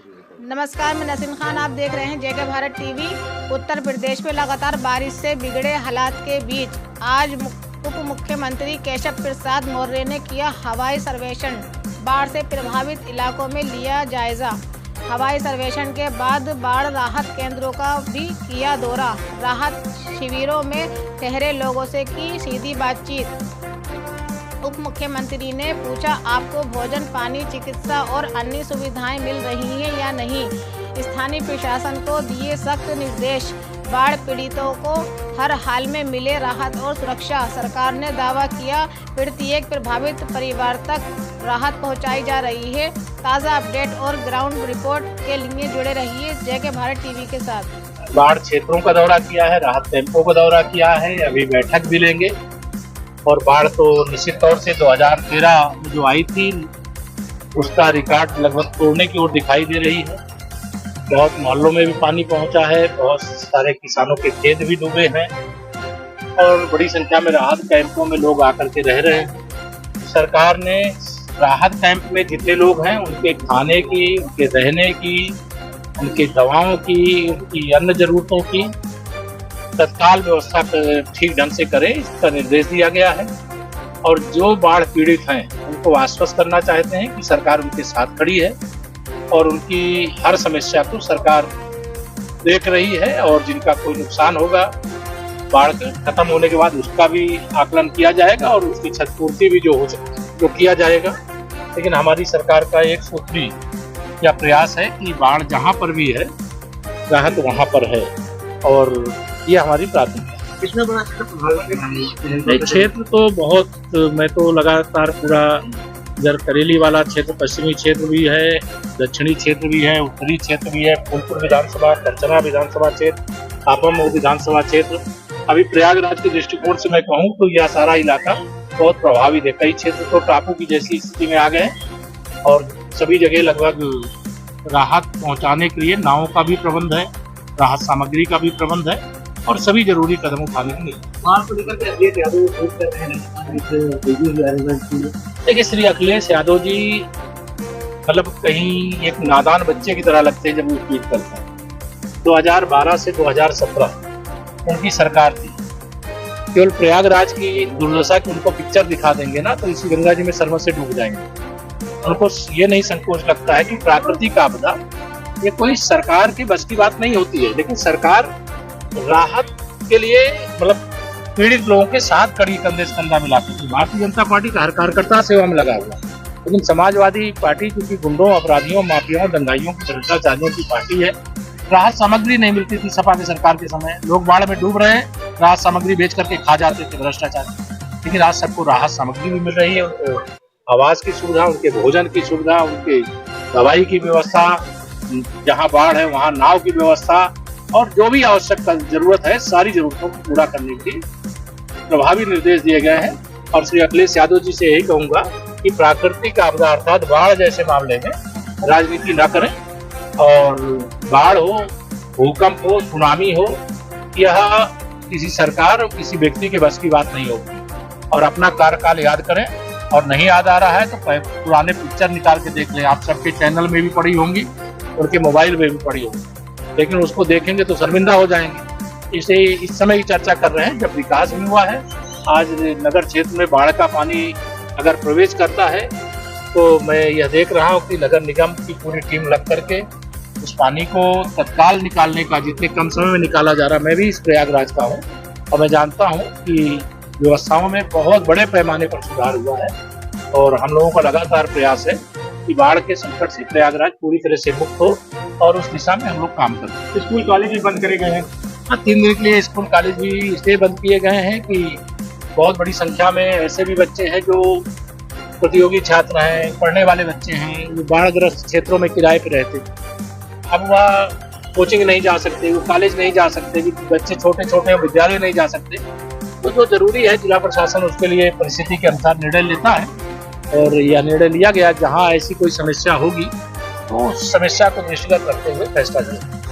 नमस्कार, मैं नसीम खान। आप देख रहे हैं जेके भारत टीवी। उत्तर प्रदेश में लगातार बारिश से बिगड़े हालात के बीच आज उप मुख्यमंत्री केशव प्रसाद मौर्य ने किया हवाई सर्वेक्षण। बाढ़ से प्रभावित इलाकों में लिया जायजा। हवाई सर्वेक्षण के बाद बाढ़ राहत केंद्रों का भी किया दौरा। राहत शिविरों में ठहरे लोगों से की सीधी बातचीत। उप मुख्यमंत्री ने पूछा, आपको भोजन, पानी, चिकित्सा और अन्य सुविधाएं मिल रही हैं या नहीं। स्थानीय प्रशासन को दिए सख्त निर्देश। बाढ़ पीड़ितों को हर हाल में मिले राहत और सुरक्षा। सरकार ने दावा किया, प्रत्येक प्रभावित परिवार तक राहत पहुंचाई जा रही है। ताज़ा अपडेट और ग्राउंड रिपोर्ट के लिए जुड़े रहिए जेके भारत टीवी के साथ। बाढ़ क्षेत्रों का दौरा किया है, राहत कैंपों का दौरा किया है, अभी बैठक भी लेंगे। और बाढ़ तो निश्चित तौर से 2013 में जो आई थी उसका रिकॉर्ड लगभग तोड़ने की ओर दिखाई दे रही है। बहुत मोहल्लों में भी पानी पहुंचा है, बहुत सारे किसानों के खेत भी डूबे हैं और बड़ी संख्या में राहत कैंपों में लोग आकर के रह रहे हैं। सरकार ने राहत कैंप में जितने लोग हैं उनके खाने की, उनके रहने की, उनकी दवाओं की, उनकी अन्य जरूरतों की तत्काल व्यवस्था ठीक ढंग से करें, इसका निर्देश दिया गया है। और जो बाढ़ पीड़ित हैं उनको आश्वस्त करना चाहते हैं कि सरकार उनके साथ खड़ी है और उनकी हर समस्या को सरकार देख रही है। और जिनका कोई नुकसान होगा बाढ़ खत्म होने के बाद उसका भी आकलन किया जाएगा और उसकी क्षतिपूर्ति भी जो किया जाएगा। लेकिन हमारी सरकार का एक सूत्री या प्रयास है कि बाढ़ जहाँ पर भी है राहत वहाँ पर है और ये हमारी प्राथमिकता है। कितना बड़ा क्षेत्र है? क्षेत्र तो बहुत, मैं तो लगातार पूरा इधर करेली वाला क्षेत्र, पश्चिमी क्षेत्र भी है, दक्षिणी क्षेत्र भी है, उत्तरी क्षेत्र भी है, फूलपुर विधानसभा, कंचना विधानसभा क्षेत्र, आपामऊ विधानसभा क्षेत्र। अभी प्रयागराज के दृष्टिकोण से मैं कहूँ तो यह सारा इलाका बहुत प्रभावित है। कई क्षेत्र तो टापू की जैसी स्थिति में आ गए और सभी जगह लगभग राहत पहुँचाने के लिए नावों का भी प्रबंध है, राहत सामग्री का भी प्रबंध है और सभी जरूरी कदम उठाने के लिए। देखिए, श्री अखिलेश यादव जी मतलब कहीं एक नादान बच्चे की तरह लगते हैं जब वो ट्वीट करते हैं। 2012 से 2017 उनकी सरकार थी। केवल प्रयागराज की दुर्दशा की उनको पिक्चर दिखा देंगे ना तो इसी गंगा जी में सरमत से डूब जाएंगे। उनको ये नहीं संकोच लगता है कि प्राकृतिक आपदा ये कोई सरकार की बस की बात नहीं होती है। लेकिन सरकार राहत के लिए मतलब पीड़ित लोगों के साथ कड़ी कंधे से कंधा मिलाकर भारतीय जनता पार्टी का हर कार्यकर्ता सेवा में लगा हुआ। लेकिन समाजवादी पार्टी क्योंकि गुंडों, अपराधियों, माफियाओं, दंगाइयों की भ्रष्टाचारियों की पार्टी है। राहत सामग्री नहीं मिलती थी सपा की सरकार के समय, लोग बाढ़ में डूब रहे हैं, राहत सामग्री बेच करके खा जाते थे भ्रष्टाचारी। लेकिन आज सबको राहत सामग्री भी मिल रही है, उनको आवास की सुविधा, उनके भोजन की सुविधा, उनके दवाई की व्यवस्था, जहाँ बाढ़ है वहाँ नाव की व्यवस्था और जो भी आवश्यक जरूरत है सारी जरूरतों को पूरा करने के प्रभावी निर्देश दिए गए हैं। और श्री अखिलेश यादव जी से यही कहूंगा कि प्राकृतिक आपदा अर्थात बाढ़ जैसे मामले में राजनीति न करें और बाढ़ हो, भूकंप हो, सुनामी हो, यह किसी सरकार और किसी व्यक्ति के बस की बात नहीं होगी। और अपना कार्यकाल याद करें और नहीं याद आ रहा है तो पुराने पिक्चर निकाल के देख लें। आप सबके चैनल में भी पड़ी होंगी, उनके मोबाइल में भी पड़ी होंगी, लेकिन उसको देखेंगे तो शर्मिंदा हो जाएंगे। इसे इस समय की चर्चा कर रहे हैं जब विकास भी हुआ है। आज नगर क्षेत्र में बाढ़ का पानी अगर प्रवेश करता है तो मैं यह देख रहा हूँ कि नगर निगम की पूरी टीम लग करके उस पानी को तत्काल निकालने का जितने कम समय में निकाला जा रहा है। मैं भी इस प्रयागराज का हूँ और मैं जानता हूँ कि व्यवस्थाओं में बहुत बड़े पैमाने पर सुधार हुआ है और हम लोगों का लगातार प्रयास है कि बाढ़ के संकट से प्रयागराज पूरी तरह से मुक्त हो और उस दिशा में हम लोग काम करते हैं। स्कूल कॉलेज भी बंद करे गए हैं। हाँ, 3 दिन के लिए स्कूल कॉलेज भी इसलिए बंद किए गए हैं कि बहुत बड़ी संख्या में ऐसे भी बच्चे हैं जो प्रतियोगी छात्र हैं, पढ़ने वाले बच्चे हैं, जो बाढ़ग्रस्त क्षेत्रों में किराए पर रहते हैं। अब वह कोचिंग नहीं जा सकते, वो कॉलेज नहीं जा सकते, बच्चे छोटे छोटे विद्यालय नहीं जा सकते। तो जो जरूरी है जिला प्रशासन उसके लिए परिस्थिति के अनुसार निर्णय लेता है और यह निर्णय लिया गया जहाँ ऐसी कोई समस्या होगी तो समस्या को दृष्टिगत रखते हुए फैसला लिया।